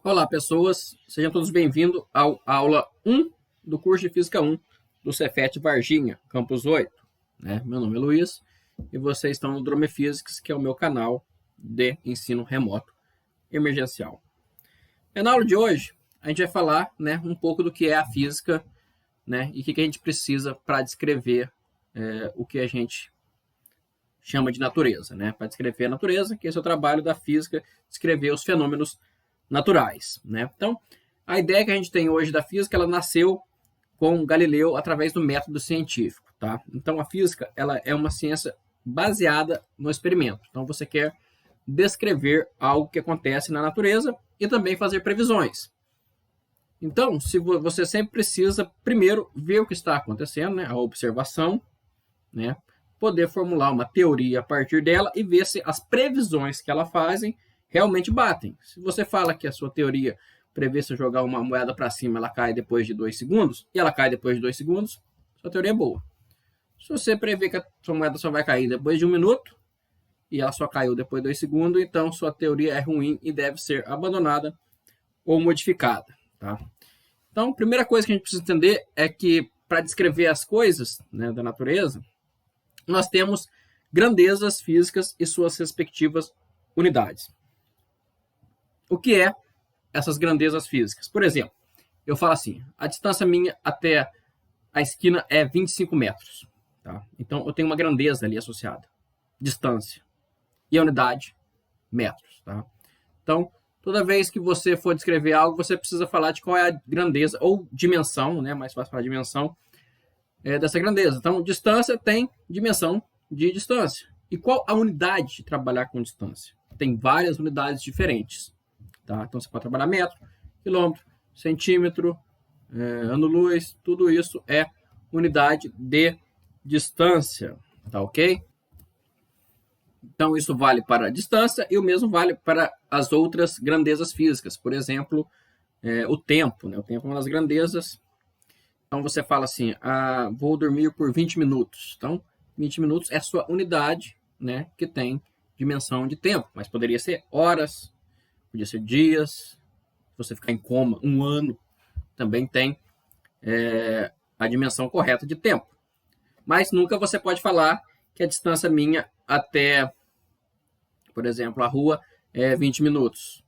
Olá, pessoas. Sejam todos bem-vindos à aula 1 do curso de Física 1 do Cefet Varginha, Campus 8. Meu nome é Luiz e vocês estão no Drone Physics, que é o meu canal de ensino remoto emergencial. Na aula de hoje, a gente vai falar um pouco do que é a física e o que a gente precisa para descrever o que a gente chama de natureza. Para descrever a natureza, que esse é o trabalho da física, descrever os fenômenos naturais. Então, a ideia que a gente tem hoje da física, ela nasceu com Galileu através do método científico. Então, a física ela é uma ciência baseada no experimento. Então, você quer descrever algo que acontece na natureza e também fazer previsões. Então, se você sempre precisa, primeiro, ver o que está acontecendo, a observação, poder formular uma teoria a partir dela e ver se as previsões que ela fazem realmente batem. Se você fala que a sua teoria prevê se jogar uma moeda para cima, ela cai depois de 2 segundos, e ela cai depois de 2 segundos, sua teoria é boa. Se você prevê que a sua moeda só vai cair depois de 1 minuto, e ela só caiu depois de 2 segundos, então sua teoria é ruim e deve ser abandonada ou modificada. Então, a primeira coisa que a gente precisa entender é que, para descrever as coisas da natureza, nós temos grandezas físicas e suas respectivas unidades. O que é essas grandezas físicas? Por exemplo, eu falo assim, a distância minha até a esquina é 25 metros. Então, eu tenho uma grandeza ali associada. Distância. E a unidade, metros. Então, toda vez que você for descrever algo, você precisa falar de qual é a grandeza, ou dimensão, mais fácil falar dimensão, dessa grandeza. Então, distância tem dimensão de distância. E qual a unidade de trabalhar com distância? Tem várias unidades diferentes. Então, você pode trabalhar metro, quilômetro, centímetro, ano-luz, tudo isso é unidade de distância, ok? Então, isso vale para a distância e o mesmo vale para as outras grandezas físicas. Por exemplo, o tempo. O tempo é uma das grandezas. Então, você fala assim, vou dormir por 20 minutos. Então, 20 minutos é a sua unidade que tem dimensão de tempo, mas poderia ser horas, podia ser dias, se você ficar em coma 1 ano, também tem a dimensão correta de tempo. Mas nunca você pode falar que a distância minha até, por exemplo, a rua é 20 minutos,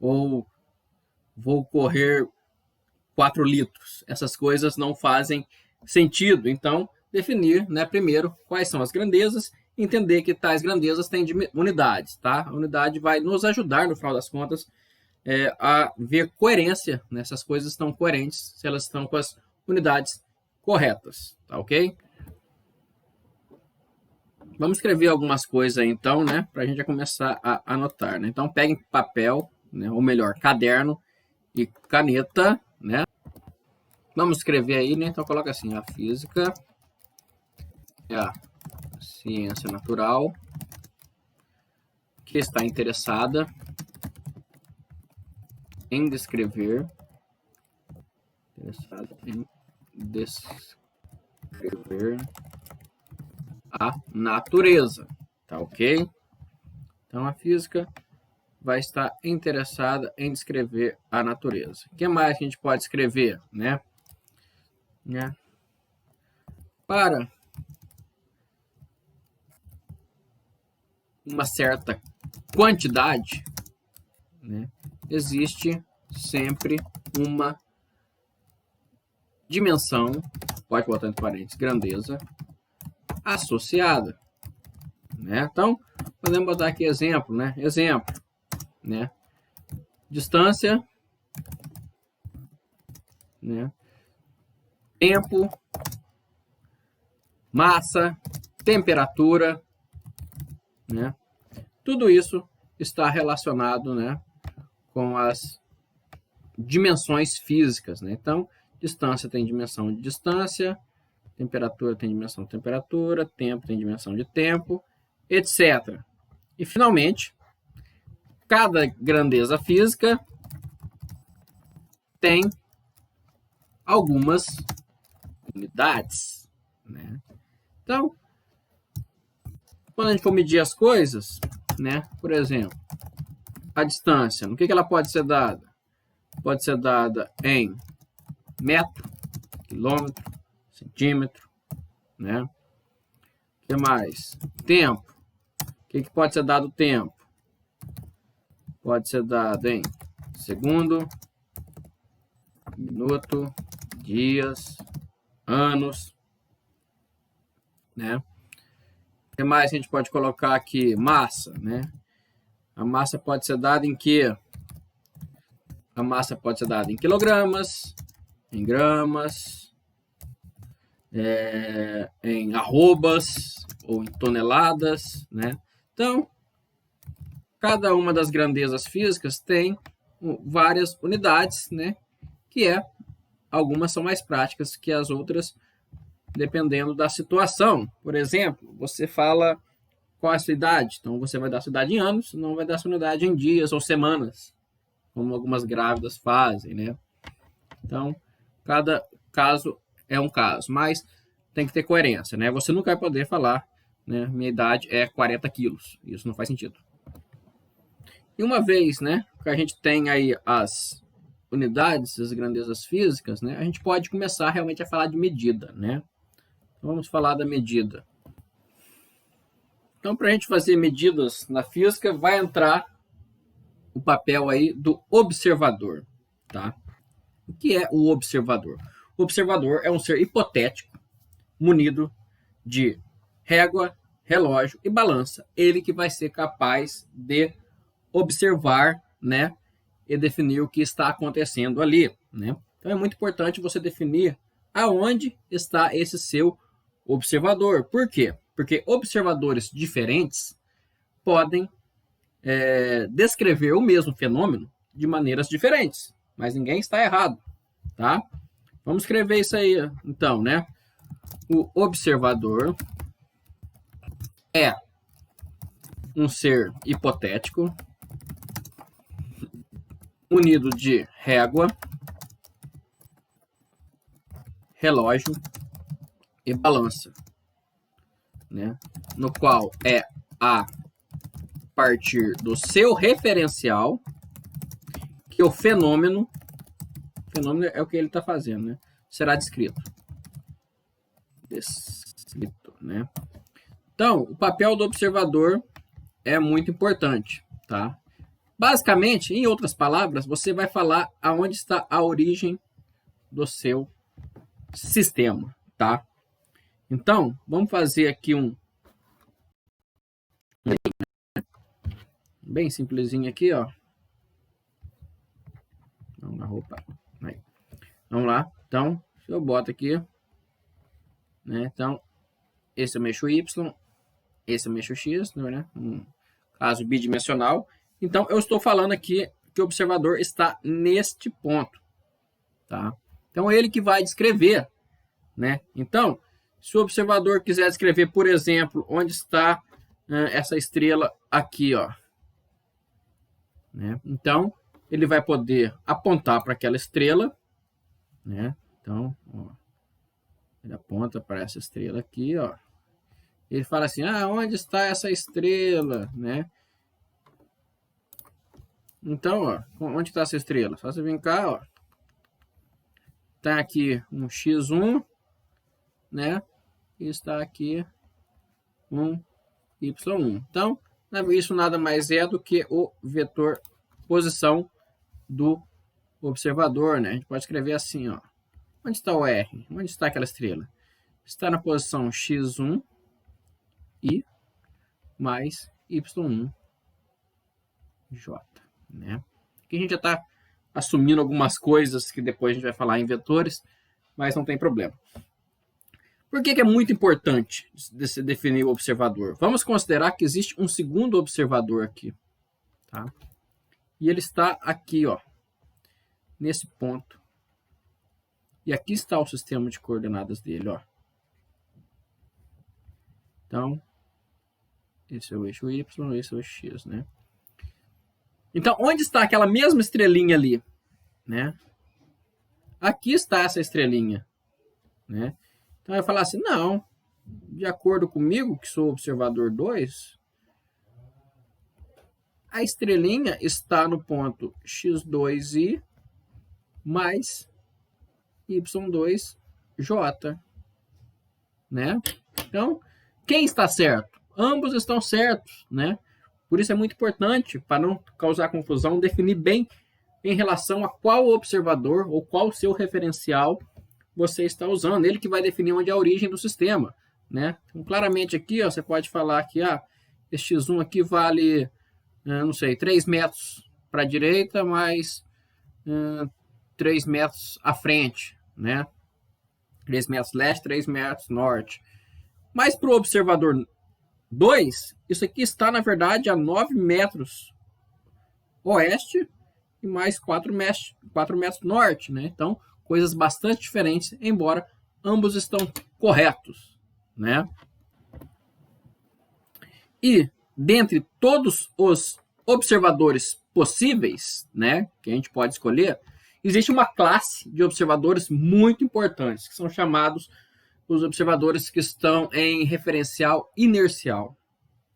Ou vou correr 4 litros. Essas coisas não fazem sentido. Então, definir primeiro quais são as grandezas, entender que tais grandezas têm unidades. A unidade vai nos ajudar, no final das contas, a ver coerência. Essas coisas estão coerentes se elas estão com as unidades corretas. Ok? Vamos escrever algumas coisas aí, então, para a gente já começar a anotar. Então, peguem papel, ou melhor, caderno e caneta, Vamos escrever aí, Então, coloca assim, a física é a ciência natural que está interessada em descrever a natureza, ok? Então, a física vai estar interessada em descrever a natureza. O que mais que a gente pode escrever, Para uma certa quantidade, existe sempre uma dimensão, pode botar entre parênteses, grandeza, associada. Então, podemos botar aqui exemplo, Exemplo, distância, tempo, massa, temperatura, Tudo isso está relacionado, com as dimensões físicas, Então, distância tem dimensão de distância, temperatura tem dimensão de temperatura, tempo tem dimensão de tempo, etc. E, finalmente, cada grandeza física tem algumas unidades, Então, quando a gente for medir as coisas, por exemplo, a distância, no que ela pode ser dada? Pode ser dada em metro, quilômetro, centímetro, né? O que mais? Tempo. O que pode ser dado tempo? Pode ser dado em segundo, minuto, dias, anos, né? O que mais a gente pode colocar aqui? Massa, né? A massa pode ser dada em quê? A massa pode ser dada em quilogramas, em gramas, em arrobas ou em toneladas, né? Então, cada uma das grandezas físicas tem várias unidades, né? Algumas são mais práticas que as outras, dependendo da situação. Por exemplo, você fala qual é a sua idade, então você vai dar a sua idade em anos, não vai dar a sua idade em dias ou semanas, como algumas grávidas fazem, né? Então, cada caso é um caso, mas tem que ter coerência, né? Você nunca vai poder falar, né? Minha idade é 40 quilos, isso não faz sentido. E uma vez, né, que a gente tem aí as unidades, as grandezas físicas, né, a gente pode começar realmente a falar de medida, né? Vamos falar da medida. Então, para a gente fazer medidas na física, vai entrar o papel aí do observador, tá? O que é o observador? O observador é um ser hipotético, munido de régua, relógio e balança. Ele que vai ser capaz de observar, né, e definir o que está acontecendo ali, né? Então é muito importante você definir aonde está esse seu observador. Por quê? Porque observadores diferentes podem descrever o mesmo fenômeno de maneiras diferentes, mas ninguém está errado, tá? Vamos escrever isso aí, então, né? O observador é um ser hipotético munido de régua, relógio e balança, né? No qual é a partir do seu referencial que o fenômeno é o que ele está fazendo, né? Será descrito, né? Então, o papel do observador é muito importante, tá? Basicamente, em outras palavras, você vai falar aonde está a origem do seu sistema, tá? Então, vamos fazer aqui um bem simplesinho aqui, ó. Vamos na roupa. Aí. Vamos lá. Então, eu boto aqui, né? Então, esse eu mexo Y, esse eu mexo X, né? Um caso bidimensional. Então, eu estou falando aqui que o observador está neste ponto, tá? Então, ele que vai descrever, né? Então, se o observador quiser descrever, por exemplo, onde está essa estrela aqui, ó, né? Então, ele vai poder apontar para aquela estrela, né? Então, ó, ele aponta para essa estrela aqui, ó. Ele fala assim, onde está essa estrela, né? Então, ó, onde está essa estrela? Só você vir cá, ó. Tá aqui um x1, né? E está aqui um y1. Então, isso nada mais é do que o vetor posição do observador, né? A gente pode escrever assim, ó. Onde está o R? Onde está aquela estrela? Está na posição x1 e mais y1 j, né? Aqui a gente já está assumindo algumas coisas que depois a gente vai falar em vetores, mas não tem problema. Por que é muito importante se definir o observador? Vamos considerar que existe um segundo observador aqui, tá? E ele está aqui, ó, nesse ponto. E aqui está o sistema de coordenadas dele, ó. Então, esse é o eixo Y, esse é o eixo X, né? Então, onde está aquela mesma estrelinha ali, né? Aqui está essa estrelinha, né? Então, eu falar assim, não, de acordo comigo, que sou observador 2, a estrelinha está no ponto x2i mais y2j, né? Então, quem está certo? Ambos estão certos, né? Por isso é muito importante, para não causar confusão, definir bem em relação a qual observador ou qual seu referencial você está usando. Ele que vai definir onde é a origem do sistema, né? Então, claramente aqui, ó, você pode falar que esse x1 aqui vale, não sei, 3 metros para a direita, mais 3 metros à frente, né? 3 metros leste, 3 metros norte. Mas para o observador 2, isso aqui está, na verdade, a 9 metros oeste e mais 4 metros norte, né? Então, coisas bastante diferentes, embora ambos estão corretos, né? E, dentre todos os observadores possíveis, né, que a gente pode escolher, existe uma classe de observadores muito importantes, que são chamados os observadores que estão em referencial inercial,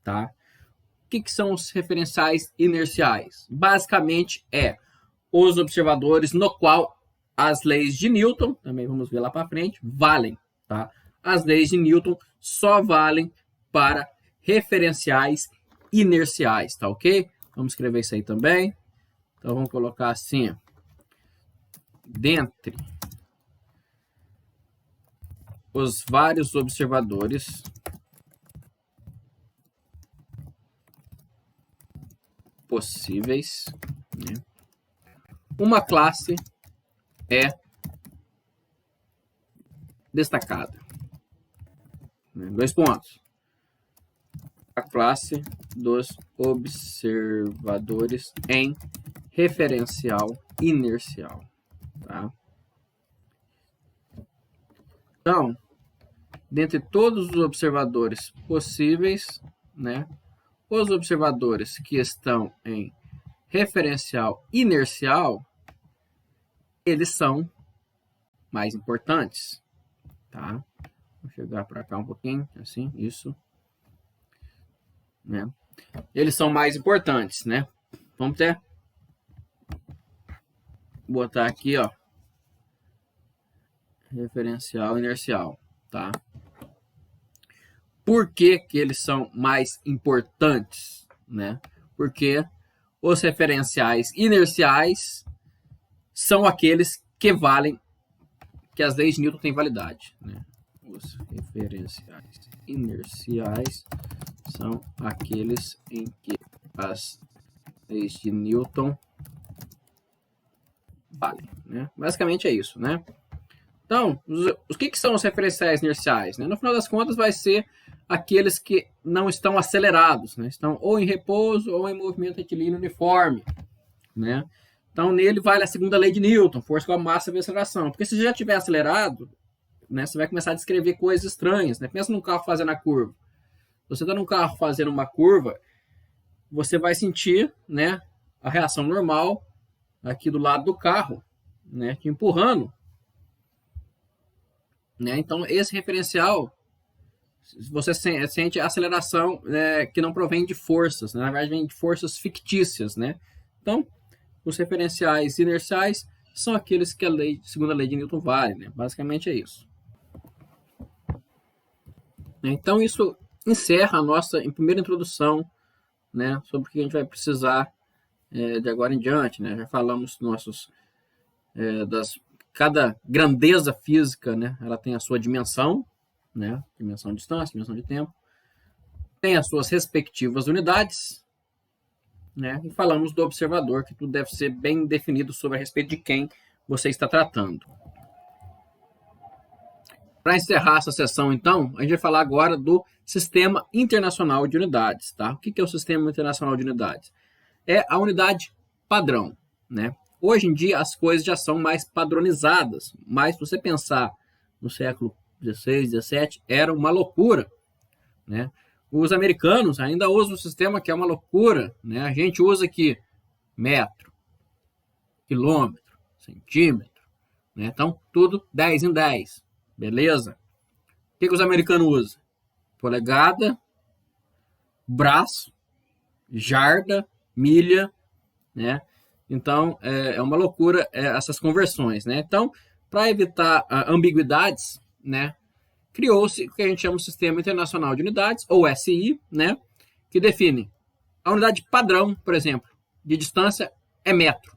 tá? O que são os referenciais inerciais? Basicamente os observadores no qual as leis de Newton, também vamos ver lá para frente, valem, tá? As leis de Newton só valem para referenciais inerciais, tá ok? Vamos escrever isso aí também. Então vamos colocar assim, dentre os vários observadores possíveis, né, uma classe é destacada. 2 pontos. A classe dos observadores em referencial inercial, tá? Então, dentre todos os observadores possíveis, né, os observadores que estão em referencial inercial, eles são mais importantes, tá? Vou chegar para cá um pouquinho, assim, isso, né? Eles são mais importantes, né? Vamos botar aqui, ó, referencial inercial, tá? Por que que eles são mais importantes, né? Porque os referenciais inerciais são aqueles que valem, que as leis de Newton têm validade, né? Os referenciais inerciais são aqueles em que as leis de Newton valem, né? Basicamente é isso, né? Então, os que são os referenciais inerciais, né? No final das contas, vai ser aqueles que não estão acelerados, né? Estão ou em repouso ou em movimento retilíneo uniforme, né? Então, nele vale a segunda lei de Newton, força com a massa vezes aceleração. Porque se já estiver acelerado, né, você vai começar a descrever coisas estranhas, né? Pensa num carro fazendo a curva. Você está num carro fazendo uma curva, você vai sentir, né, a reação normal aqui do lado do carro, né, te empurrando, né? Então, esse referencial, você sente a aceleração, que não provém de forças, né? Na verdade, vem de forças fictícias, né? Então, os referenciais inerciais são aqueles que a segunda lei de Newton vale, né? Basicamente é isso. Então, isso encerra a nossa primeira introdução, né, sobre o que a gente vai precisar de agora em diante, né? Já falamos cada grandeza física, né? Ela tem a sua dimensão, né? Dimensão de distância, dimensão de tempo, tem as suas respectivas unidades, né? E falamos do observador, que tudo deve ser bem definido sobre a respeito de quem você está tratando. Para encerrar essa sessão, então, a gente vai falar agora do Sistema Internacional de Unidades, tá? O que é o Sistema Internacional de Unidades? É a unidade padrão, né? Hoje em dia as coisas já são mais padronizadas, mas se você pensar no século XVI, XVII, era uma loucura, né? Os americanos ainda usam um sistema que é uma loucura, né? A gente usa aqui metro, quilômetro, centímetro, né? Então, tudo 10 em 10, beleza? O que os americanos usam? Polegada, braço, jarda, milha, né? Então, é uma loucura essas conversões, né? Então, para evitar ambiguidades, né, criou-se o que a gente chama de Sistema Internacional de Unidades, ou SI, né, que define a unidade padrão, por exemplo, de distância é metro,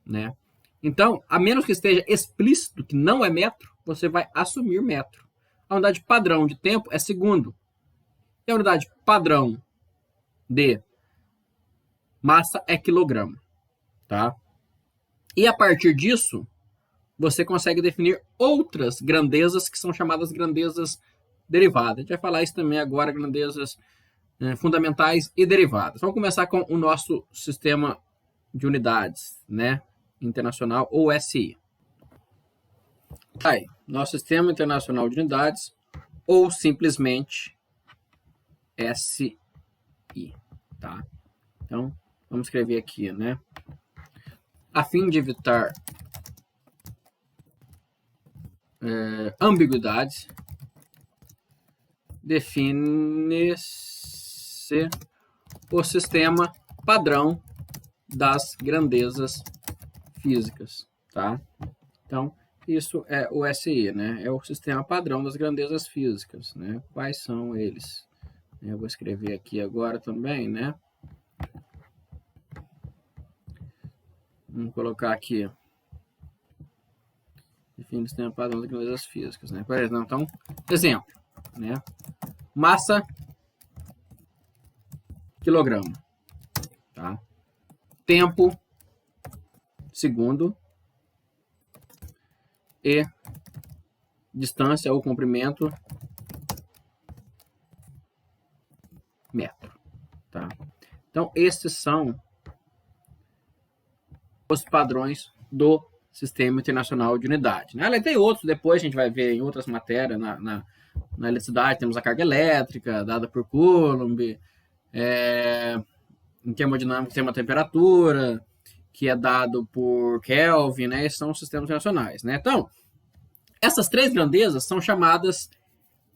né? Então, a menos que esteja explícito que não é metro, você vai assumir metro. A unidade padrão de tempo é segundo. E a unidade padrão de massa é quilograma, tá? E a partir disso, você consegue definir outras grandezas que são chamadas grandezas derivadas. A gente vai falar isso também agora, grandezas fundamentais e derivadas. Vamos começar com o nosso sistema de unidades, né, internacional, ou SI. Aí, nosso sistema internacional de unidades, ou simplesmente SI, tá? Então, vamos escrever aqui, né? A fim de evitar ambiguidades, define-se o sistema padrão das grandezas físicas, tá? Então, isso é o SI, né? É o sistema padrão das grandezas físicas, né? Quais são eles? Eu vou escrever aqui agora também, né? Vamos colocar aqui. Define o sistema padrão das grandezas físicas, né? Por exemplo, então, exemplo, né? Massa, quilograma, tá? Tempo, segundo, e distância ou comprimento, metro, tá? Então, esses são os padrões do Sistema Internacional de Unidade, né? Ela tem outros, depois a gente vai ver em outras matérias, na eletricidade temos a carga elétrica, dada por Coulomb, em termodinâmica tem uma temperatura, que é dado por Kelvin, né? Esses são os sistemas internacionais, né? Então, essas três grandezas são chamadas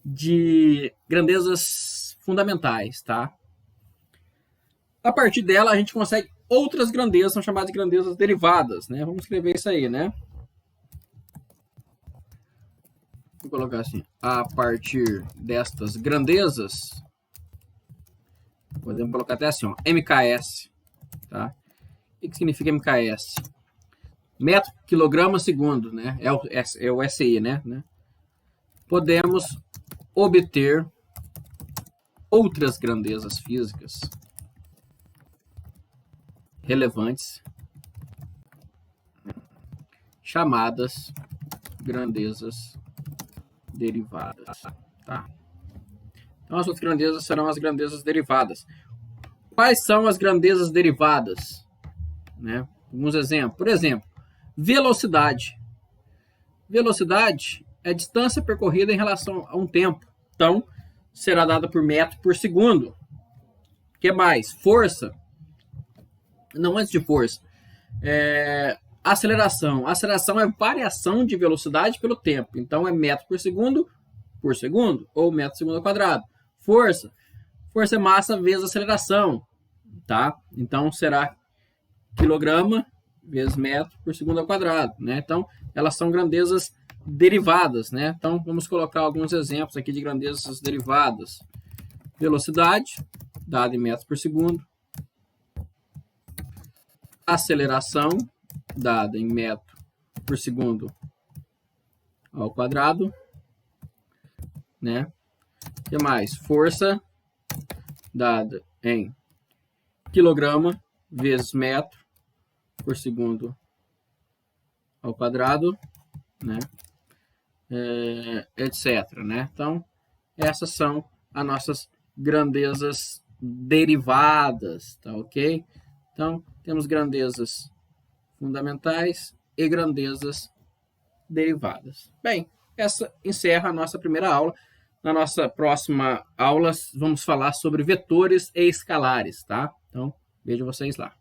de grandezas fundamentais, tá? A partir dela, a gente consegue outras grandezas, são chamadas de grandezas derivadas, né? Vamos escrever isso aí, né? Vou colocar assim, a partir destas grandezas, podemos colocar até assim, ó, MKS, tá? O que significa MKS? Metro, quilograma, segundo, né? É o SI, né? Podemos obter outras grandezas físicas relevantes, chamadas grandezas derivadas, tá? Então, as outras grandezas serão as grandezas derivadas. Quais são as grandezas derivadas? Né? Alguns exemplos. Por exemplo, velocidade. Velocidade é distância percorrida em relação a um tempo. Então, será dada por metro por segundo. O que mais? Força. Não, antes de força. Aceleração. Aceleração é variação de velocidade pelo tempo. Então, é metro por segundo, ou metro por segundo ao quadrado. Força. Força é massa vezes aceleração, tá? Então, será quilograma vezes metro por segundo ao quadrado, né? Então, elas são grandezas derivadas, né? Então, vamos colocar alguns exemplos aqui de grandezas derivadas. Velocidade, dada em metros por segundo. Aceleração, dada em metro por segundo ao quadrado, né? O que mais? Força, dada em quilograma vezes metro por segundo ao quadrado, né? Etc, né? Então, essas são as nossas grandezas derivadas, tá ok? Então, temos grandezas fundamentais e grandezas derivadas. Bem, essa encerra a nossa primeira aula. Na nossa próxima aula, vamos falar sobre vetores e escalares, tá? Então, vejo vocês lá.